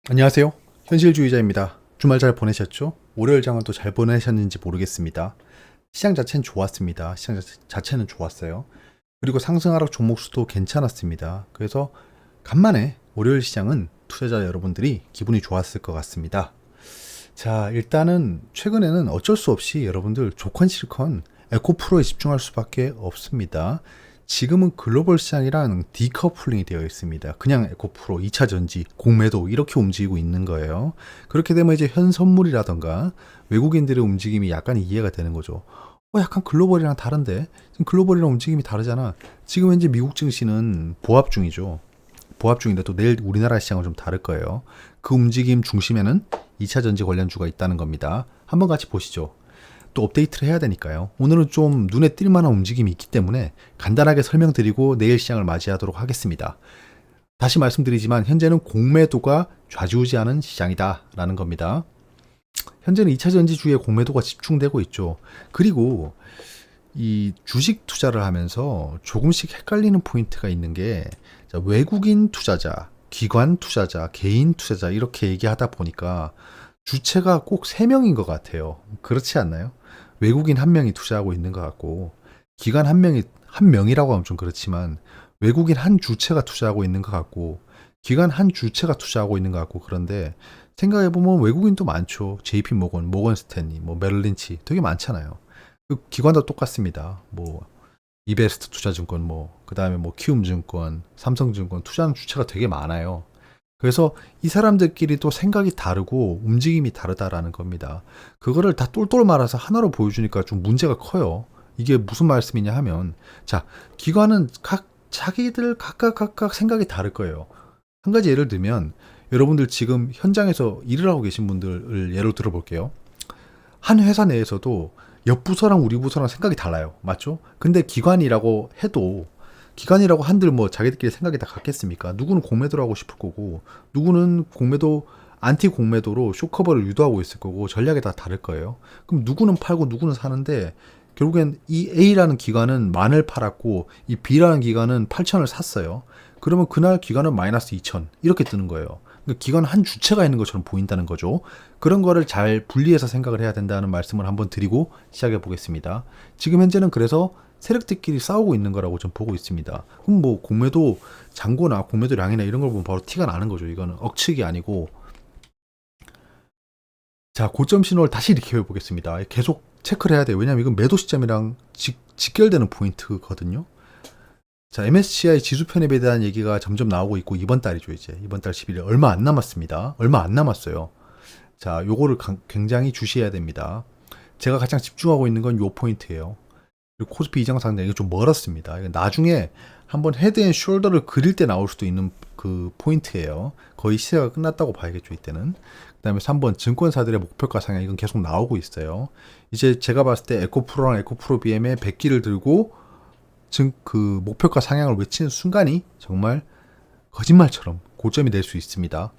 안녕하세요. 현실주의자입니다. 주말 잘 보내셨죠? 월요일 장은 또 잘 보내셨는지 모르겠습니다. 시장 자체는 좋았습니다. 시장 자체는 좋았어요. 그리고 상승하락 종목 수도 괜찮았습니다. 그래서 간만에 월요일 시장은 투자자 여러분들이 기분이 좋았을 것 같습니다. 자, 일단은 최근에는 어쩔 수 없이 여러분들 좋건 싫건 에코프로에 집중할 수밖에 없습니다. 지금은 글로벌 시장이랑 디커플링이 되어 있습니다. 그냥 에코프로, 2차 전지, 공매도 이렇게 움직이고 있는 거예요. 그렇게 되면 이제 현 선물이라던가 외국인들의 움직임이 약간 이해가 되는 거죠. 약간 글로벌이랑 다른데? 지금 글로벌이랑 움직임이 다르잖아. 지금 현재 미국 증시는 보합 중이죠. 보합 중인데 또 내일 우리나라 시장은 좀 다를 거예요. 그 움직임 중심에는 2차 전지 관련주가 있다는 겁니다. 한번 같이 보시죠. 또 업데이트를 해야 되니까요. 오늘은 좀 눈에 띌 만한 움직임이 있기 때문에 간단하게 설명드리고 내일 시장을 맞이하도록 하겠습니다. 다시 말씀드리지만 현재는 공매도가 좌지우지하는 시장이다 라는 겁니다. 현재는 2차 전지주에 공매도가 집중되고 있죠. 그리고 이 주식 투자를 하면서 조금씩 헷갈리는 포인트가 있는 게 외국인 투자자, 기관 투자자, 개인 투자자 이렇게 얘기하다 보니까 주체가 꼭 3명인 것 같아요. 그렇지 않나요? 외국인 1명이 투자하고 있는 것 같고 기관 1명이라고 하면 좀 그렇지만 외국인 한 주체가 투자하고 있는 것 같고 기관 한 주체가 투자하고 있는 것 같고 그런데 생각해보면 외국인도 많죠. JP 모건 스탠리, 메릴린치 되게 많잖아요. 그 기관도 똑같습니다. 이베스트 투자증권, 그 다음에 키움증권, 삼성증권 투자하는 주체가 되게 많아요. 그래서 이 사람들끼리 또 생각이 다르고 움직임이 다르다라는 겁니다. 그거를 다 똘똘 말아서 하나로 보여주니까 좀 문제가 커요. 이게 무슨 말씀이냐 하면, 자, 기관은 자기들 각각 생각이 다를 거예요. 한 가지 예를 들면, 여러분들 지금 현장에서 일을 하고 계신 분들을 예로 들어볼게요. 한 회사 내에서도 옆 부서랑 우리 부서랑 생각이 달라요. 맞죠? 근데 기관이라고 해도 기관이라고 한들 자기들끼리 생각이 다 같겠습니까? 누구는 공매도를 하고 싶을 거고 누구는 공매도 안티 공매도로 쇼커버를 유도하고 있을 거고 전략이 다 다를 거예요. 그럼 누구는 팔고 누구는 사는데 결국엔 이 A라는 기관은 10,000을 팔았고 이 B라는 기관은 8,000을 샀어요. 그러면 그날 기관은 마이너스 2,000 이렇게 뜨는 거예요. 그러니까 기관 한 주체가 있는 것처럼 보인다는 거죠. 그런 거를 잘 분리해서 생각을 해야 된다는 말씀을 한번 드리고 시작해 보겠습니다. 지금 현재는 그래서 세력들끼리 싸우고 있는 거라고 좀 보고 있습니다. 그럼 공매도 잔고나 공매도량이나 이런 걸 보면 바로 티가 나는 거죠. 이거는 억측이 아니고. 자, 고점 신호를 다시 리뷰해 보겠습니다. 계속 체크를 해야 돼요. 왜냐면 이건 매도 시점이랑 직결되는 포인트거든요. 자, MSCI 지수 편입에 대한 얘기가 점점 나오고 있고 이번 달이죠. 이제 이번 달 11일 얼마 안 남았습니다. 얼마 안 남았어요. 자, 요거를 굉장히 주시해야 됩니다. 제가 가장 집중하고 있는 건 요 포인트예요. 그리고 코스피 이정상장 이거 좀 멀었습니다. 이거 나중에 한번 헤드 앤 숄더를 그릴 때 나올 수도 있는 그 포인트예요. 거의 시세가 끝났다고 봐야겠죠, 이때는. 그다음에 3번 증권사들의 목표가 상향 이건 계속 나오고 있어요. 이제 제가 봤을 때 에코프로랑 에코프로 BM의 100기를 들고 그 목표가 상향을 외치는 순간이 정말 거짓말처럼 고점이 될 수 있습니다.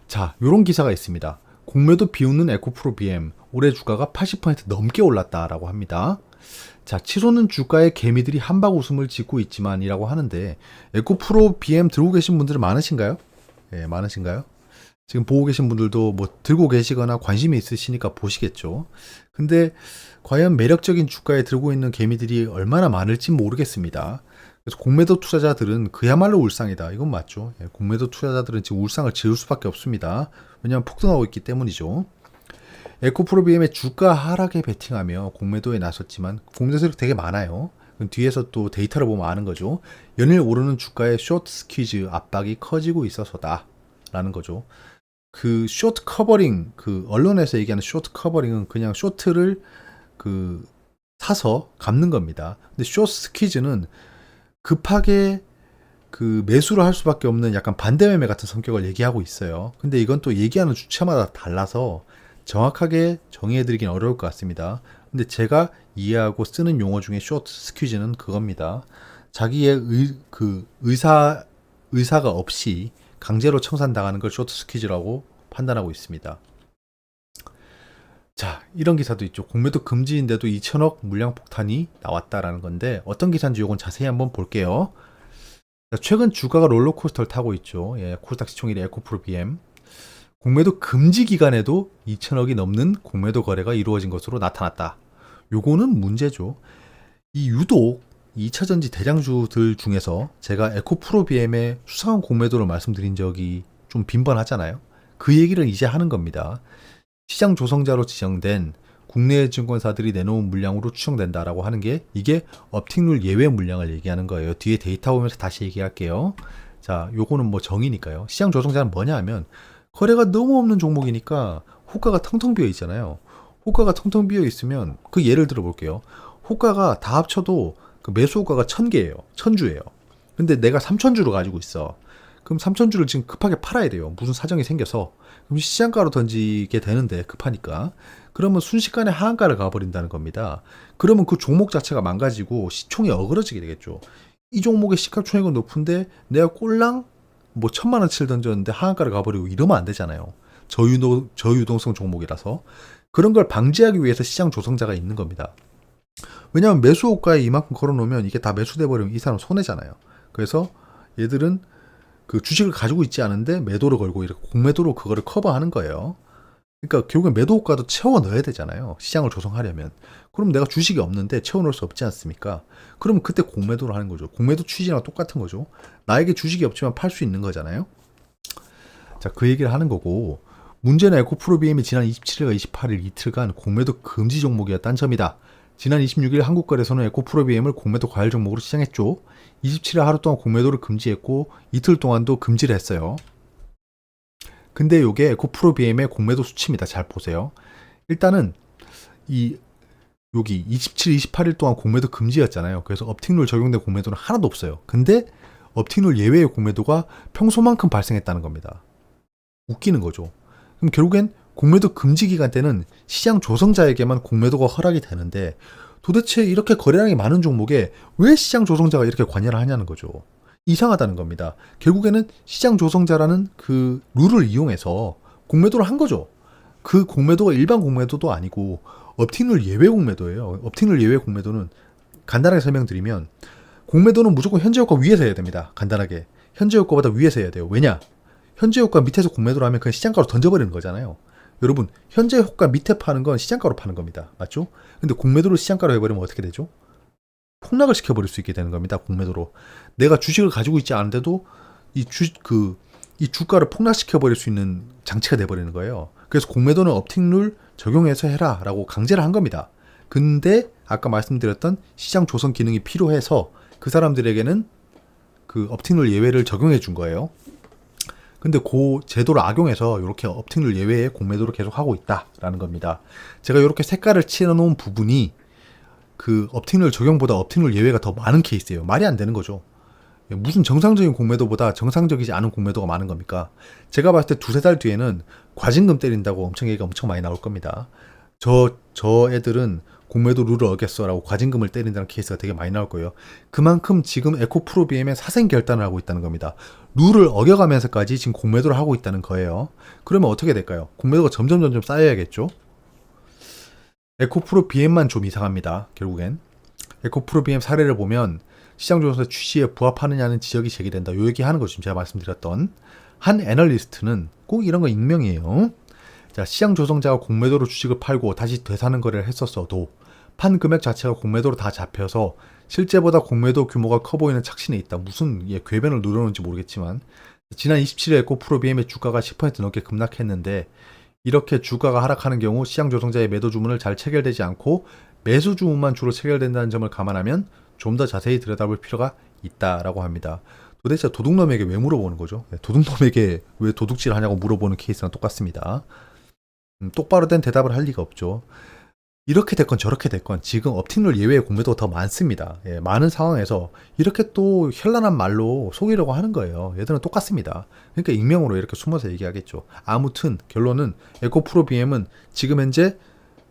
자, 요런 기사가 있습니다. 공매도 비웃는 에코프로 BM 올해 주가가 80% 넘게 올랐다라고 합니다. 자, 치솟는 주가의 개미들이 한박 웃음을 짓고 있지만 이라고 하는데 에코프로 BM 들고 계신 분들은 많으신가요? 예, 많으신가요? 지금 보고 계신 분들도 들고 계시거나 관심이 있으시니까 보시겠죠. 근데 과연 매력적인 주가에 들고 있는 개미들이 얼마나 많을지 모르겠습니다. 그래서 공매도 투자자들은 그야말로 울상이다. 이건 맞죠. 예, 공매도 투자자들은 지금 울상을 지을 수밖에 없습니다. 왜냐하면 폭등하고 있기 때문이죠. 에코프로 BM의 주가 하락에 베팅하며 공매도에 나섰지만 공매도 세력 되게 많아요. 뒤에서 또 데이터를 보면 아는 거죠. 연일 오르는 주가의 쇼트 스퀴즈 압박이 커지고 있어서다 라는 거죠. 그 쇼트 커버링, 그 언론에서 얘기하는 쇼트 커버링은 그냥 쇼트를 사서 감는 겁니다. 근데 쇼트 스퀴즈는 급하게 그 매수를 할 수밖에 없는 약간 반대 매매 같은 성격을 얘기하고 있어요. 근데 이건 또 얘기하는 주체마다 달라서 정확하게 정의해드리긴 어려울 것 같습니다. 근데 제가 이해하고 쓰는 용어 중에 쇼트 스퀴즈는 그겁니다. 자기의 의사가 없이 강제로 청산당하는 걸 쇼트 스퀴즈라고 판단하고 있습니다. 자, 이런 기사도 있죠. 공매도 금지인데도 2천억 물량 폭탄이 나왔다라는 건데 어떤 기사인지 이건 자세히 한번 볼게요. 자, 최근 주가가 롤러코스터를 타고 있죠. 예, 코스닥 시총 1위 에코프로 BM. 공매도 금지 기간에도 2천억이 넘는 공매도 거래가 이루어진 것으로 나타났다. 요거는 문제죠. 이 유독 2차전지 대장주들 중에서 제가 에코프로 BM의 수상한 공매도를 말씀드린 적이 좀 빈번하잖아요. 그 얘기를 이제 하는 겁니다. 시장 조성자로 지정된 국내 증권사들이 내놓은 물량으로 추정된다라고 하는 게 이게 업틱룰 예외 물량을 얘기하는 거예요. 뒤에 데이터 보면서 다시 얘기할게요. 자, 요거는 뭐 정의니까요. 시장 조성자는 뭐냐 하면 거래가 너무 없는 종목이니까 호가가 텅텅 비어 있잖아요. 호가가 텅텅 비어 있으면 그 예를 들어 볼게요. 호가가 다 합쳐도 그 매수 호가가 1000개예요. 1000주예요. 근데 내가 3000주를 가지고 있어. 그럼 3000주를 지금 급하게 팔아야 돼요. 무슨 사정이 생겨서. 그럼 시장가로 던지게 되는데 급하니까. 그러면 순식간에 하한가를 가버린다는 겁니다. 그러면 그 종목 자체가 망가지고 시총이 어그러지게 되겠죠. 이 종목의 시가총액은 높은데 내가 꼴랑 뭐 1000만원치를 던졌는데 하한가를 가버리고 이러면 안 되잖아요. 저유동성 종목이라서. 그런 걸 방지하기 위해서 시장 조성자가 있는 겁니다. 왜냐하면 매수 호가에 이만큼 걸어놓으면 이게 다 매수돼 버리면 이 사람 손해잖아요. 그래서 얘들은 그 주식을 가지고 있지 않은데 매도를 걸고 이렇게 공매도로 그거를 커버하는 거예요. 그러니까 결국엔 매도 호가도 채워 넣어야 되잖아요. 시장을 조성하려면. 그럼 내가 주식이 없는데 채워 넣을 수 없지 않습니까? 그러면 그때 공매도를 하는 거죠. 공매도 취지랑 똑같은 거죠. 나에게 주식이 없지만 팔 수 있는 거잖아요. 자, 그 얘기를 하는 거고, 문제는 에코프로 BM이 지난 27일과 28일 이틀간 공매도 금지 종목이었다는 점이다. 지난 26일 한국거래소는 에코프로 BM을 공매도 과열 종목으로 시정했죠. 27일 하루 동안 공매도를 금지했고 이틀 동안도 금지를 했어요. 근데 이게 에코프로 BM의 공매도 수치입니다. 잘 보세요. 일단은 여기 27, 28일 동안 공매도 금지였잖아요. 그래서 업틱룰 적용된 공매도는 하나도 없어요. 근데 업틱룰 예외의 공매도가 평소만큼 발생했다는 겁니다. 웃기는 거죠. 그럼 결국엔 공매도 금지 기간 때는 시장 조성자에게만 공매도가 허락이 되는데 도대체 이렇게 거래량이 많은 종목에 왜 시장 조성자가 이렇게 관여를 하냐는 거죠. 이상하다는 겁니다. 결국에는 시장 조성자라는 그 룰을 이용해서 공매도를 한 거죠. 그 공매도가 일반 공매도도 아니고 업틱룰 예외 공매도예요. 업틱룰 예외 공매도는 간단하게 설명드리면 공매도는 무조건 현재 효과 위에서 해야 됩니다. 간단하게. 현재 효과보다 위에서 해야 돼요. 왜냐? 현재 효과 밑에서 공매도를 하면 그냥 시장가로 던져버리는 거잖아요. 여러분, 현재 효과 밑에 파는 건 시장가로 파는 겁니다. 맞죠? 근데 공매도를 시장가로 해버리면 어떻게 되죠? 폭락을 시켜버릴 수 있게 되는 겁니다. 공매도로. 내가 주식을 가지고 있지 않은데도 이 주가를 폭락시켜버릴 수 있는 장치가 돼버리는 거예요. 그래서 공매도는 업틱룰 적용해서 해라 라고 강제를 한 겁니다. 근데 아까 말씀드렸던 시장 조성 기능이 필요해서 그 사람들에게는 그 업틱룰 예외를 적용해 준 거예요. 근데 그 제도를 악용해서 이렇게 업틱룰 예외의 공매도를 계속 하고 있다라는 겁니다. 제가 이렇게 색깔을 칠해놓은 부분이 그 업틱룰 적용보다 업틱룰 예외가 더 많은 케이스예요. 말이 안 되는 거죠. 무슨 정상적인 공매도보다 정상적이지 않은 공매도가 많은 겁니까? 제가 봤을 때 두세 달 뒤에는 과징금 때린다고 얘기가 엄청 많이 나올 겁니다. 저 애들은 공매도 룰을 어겼어라고 과징금을 때린다는 케이스가 되게 많이 나올 거예요. 그만큼 지금 에코프로 BM의 사생 결단을 하고 있다는 겁니다. 룰을 어겨가면서까지 지금 공매도를 하고 있다는 거예요. 그러면 어떻게 될까요? 공매도가 점점 쌓여야겠죠? 에코프로 BM만 좀 이상합니다. 결국엔. 에코프로 BM 사례를 보면 시장조사 취지에 부합하느냐는 지적이 제기된다. 요 얘기 하는 거 지금 제가 말씀드렸던 한 애널리스트는 꼭 이런 거 익명이에요. 자, 시장 조성자가 공매도로 주식을 팔고 다시 되사는 거래를 했었어도 판 금액 자체가 공매도로 다 잡혀서 실제보다 공매도 규모가 커 보이는 착신에 있다. 무슨 궤변을 누르는지 모르겠지만 지난 27일에 에코프로 BM의 주가가 10% 넘게 급락했는데 이렇게 주가가 하락하는 경우 시장 조성자의 매도 주문을 잘 체결되지 않고 매수 주문만 주로 체결된다는 점을 감안하면 좀 더 자세히 들여다볼 필요가 있다라고 합니다. 도대체 도둑놈에게 왜 물어보는 거죠? 도둑놈에게 왜 도둑질 하냐고 물어보는 케이스랑 똑같습니다. 똑바로 된 대답을 할 리가 없죠. 이렇게 됐건 저렇게 됐건 지금 업틱룰 예외의 공매도가 더 많습니다. 많은 상황에서 이렇게 또 현란한 말로 속이려고 하는 거예요. 얘들은 똑같습니다. 그러니까 익명으로 이렇게 숨어서 얘기하겠죠. 아무튼 결론은 에코프로 BM은 지금 현재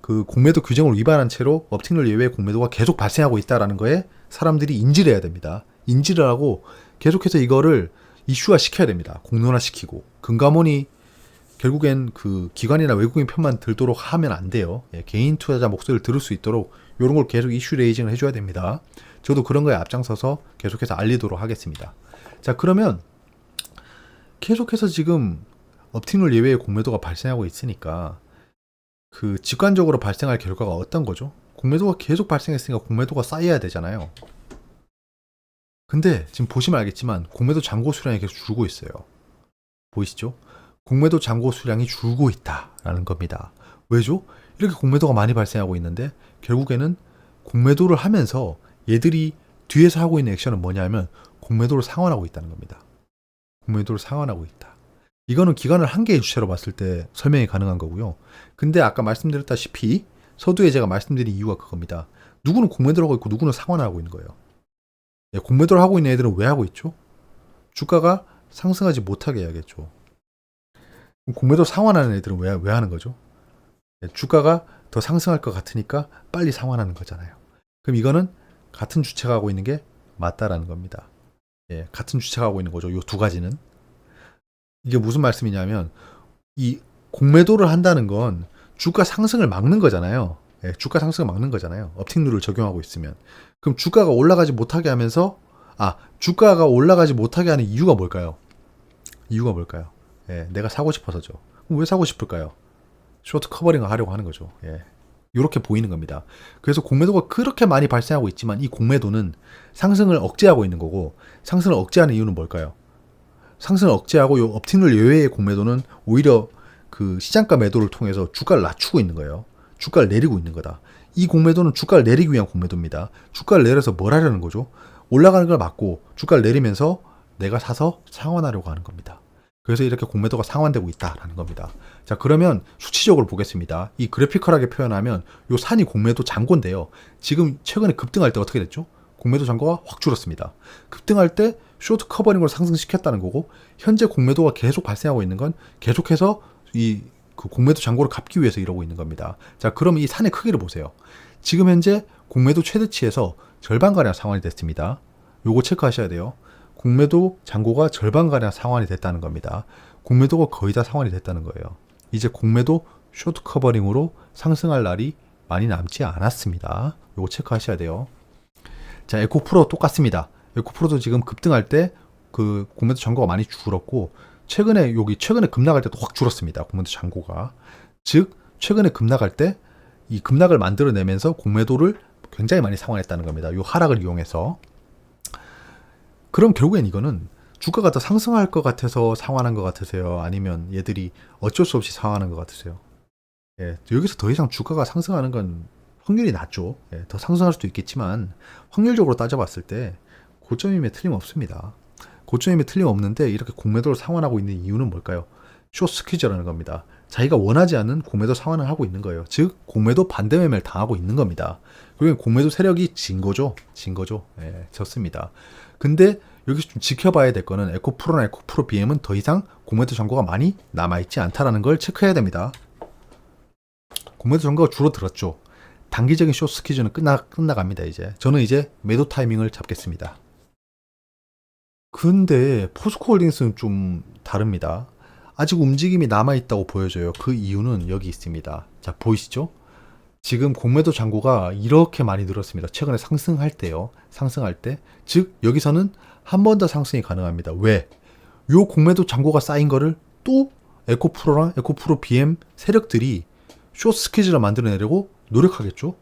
그 공매도 규정을 위반한 채로 업틱룰 예외의 공매도가 계속 발생하고 있다는 거에 사람들이 인지를 해야 됩니다. 인지를 하고 계속해서 이거를 이슈화 시켜야 됩니다. 공론화 시키고 금감원이 결국엔 그 기관이나 외국인 편만 들도록 하면 안 돼요. 예, 개인 투자자 목소리를 들을 수 있도록 이런 걸 계속 이슈 레이징을 해줘야 됩니다. 저도 그런 거에 앞장서서 계속해서 알리도록 하겠습니다. 자, 그러면 계속해서 지금 업팅룰 예외의 공매도가 발생하고 있으니까 그 직관적으로 발생할 결과가 어떤 거죠? 공매도가 계속 발생했으니까 공매도가 쌓여야 되잖아요. 근데 지금 보시면 알겠지만 공매도 잔고 수량이 계속 줄고 있어요. 보이시죠? 공매도 잔고 수량이 줄고 있다라는 겁니다. 왜죠? 이렇게 공매도가 많이 발생하고 있는데 결국에는 공매도를 하면서 얘들이 뒤에서 하고 있는 액션은 뭐냐면 공매도를 상환하고 있다는 겁니다. 공매도를 상환하고 있다. 이거는 기관을 한 개의 주체로 봤을 때 설명이 가능한 거고요. 근데 아까 말씀드렸다시피 서두에 제가 말씀드린 이유가 그겁니다. 누구는 공매도를 하고 있고 누구는 상환을 하고 있는 거예요. 예, 공매도를 하고 있는 애들은 왜 하고 있죠? 주가가 상승하지 못하게 해야겠죠. 공매도 상환하는 애들은 왜 하는 거죠? 예, 주가가 더 상승할 것 같으니까 빨리 상환하는 거잖아요. 그럼 이거는 같은 주체가 하고 있는 게 맞다라는 겁니다. 예, 같은 주체가 하고 있는 거죠. 요 두 가지는. 이게 무슨 말씀이냐면 이 공매도를 한다는 건 주가 상승을 막는 거잖아요. 예, 주가 상승을 막는 거잖아요. 업팅룰을 적용하고 있으면. 그럼 주가가 올라가지 못하게 하면서 주가가 올라가지 못하게 하는 이유가 뭘까요? 이유가 뭘까요? 예, 내가 사고 싶어서죠. 그럼 왜 사고 싶을까요? 쇼트 커버링을 하려고 하는 거죠. 예. 이렇게 보이는 겁니다. 그래서 공매도가 그렇게 많이 발생하고 있지만 이 공매도는 상승을 억제하고 있는 거고 상승을 억제하는 이유는 뭘까요? 상승을 억제하고 이 업팅룰 예외의 공매도는 오히려 그 시장가 매도를 통해서 주가를 낮추고 있는 거예요. 주가를 내리고 있는 거다. 이 공매도는 주가를 내리기 위한 공매도입니다. 주가를 내려서 뭘 하려는 거죠? 올라가는 걸 막고 주가를 내리면서 내가 사서 상환하려고 하는 겁니다. 그래서 이렇게 공매도가 상환되고 있다라는 겁니다. 자, 그러면 수치적으로 보겠습니다. 이 그래피컬하게 표현하면 요 산이 공매도 잔고인데요. 지금 최근에 급등할 때 어떻게 됐죠? 공매도 잔고가 확 줄었습니다. 급등할 때 쇼트 커버링으로 상승시켰다는 거고 현재 공매도가 계속 발생하고 있는 건 계속해서 그 공매도 잔고를 갚기 위해서 이러고 있는 겁니다. 자, 그럼 이 산의 크기를 보세요. 지금 현재 공매도 최대치에서 절반가량 상환이 됐습니다. 요거 체크하셔야 돼요. 공매도 잔고가 절반가량 상환이 됐다는 겁니다. 공매도가 거의 다 상환이 됐다는 거예요. 이제 공매도 쇼트 커버링으로 상승할 날이 많이 남지 않았습니다. 요거 체크하셔야 돼요. 자, 에코프로 똑같습니다. 에코프로도 지금 급등할 때 그 공매도 잔고가 많이 줄었고 최근에 급락할 때도 확 줄었습니다. 공매도 잔고가. 즉 최근에 급락할 때 이 급락을 만들어내면서 공매도를 굉장히 많이 상환했다는 겁니다. 이 하락을 이용해서. 그럼 결국엔 이거는 주가가 더 상승할 것 같아서 상환한 것 같으세요? 아니면 얘들이 어쩔 수 없이 상환한 것 같으세요? 예, 여기서 더 이상 주가가 상승하는 건 확률이 낮죠. 예, 더 상승할 수도 있겠지만 확률적으로 따져봤을 때 고점임에 틀림없습니다. 고점임에 틀림없는데 이렇게 공매도를 상환하고 있는 이유는 뭘까요? 숏 스퀴즈라는 겁니다. 자기가 원하지 않는 공매도 상환을 하고 있는 거예요. 즉 공매도 반대 매매를 당하고 있는 겁니다. 그리고 공매도 세력이 진 거죠. 예, 졌습니다. 근데 여기서 좀 지켜봐야 될 거는 에코프로나 에코프로 BM은 더 이상 공매도 잔고가 많이 남아있지 않다라는 걸 체크해야 됩니다. 공매도 잔고가 줄어들었죠. 단기적인 숏 스퀴즈는 끝나갑니다. 저는 이제 매도 타이밍을 잡겠습니다. 근데 포스코홀딩스는 좀 다릅니다. 아직 움직임이 남아있다고 보여져요. 그 이유는 여기 있습니다. 자, 보이시죠? 지금 공매도 잔고가 이렇게 많이 늘었습니다. 최근에 상승할 때요. 상승할 때. 즉 여기서는 한 번 더 상승이 가능합니다. 왜? 요 공매도 잔고가 쌓인 거를 또 에코프로랑 에코프로 BM 세력들이 숏 스퀴즈를 만들어내려고 노력하겠죠?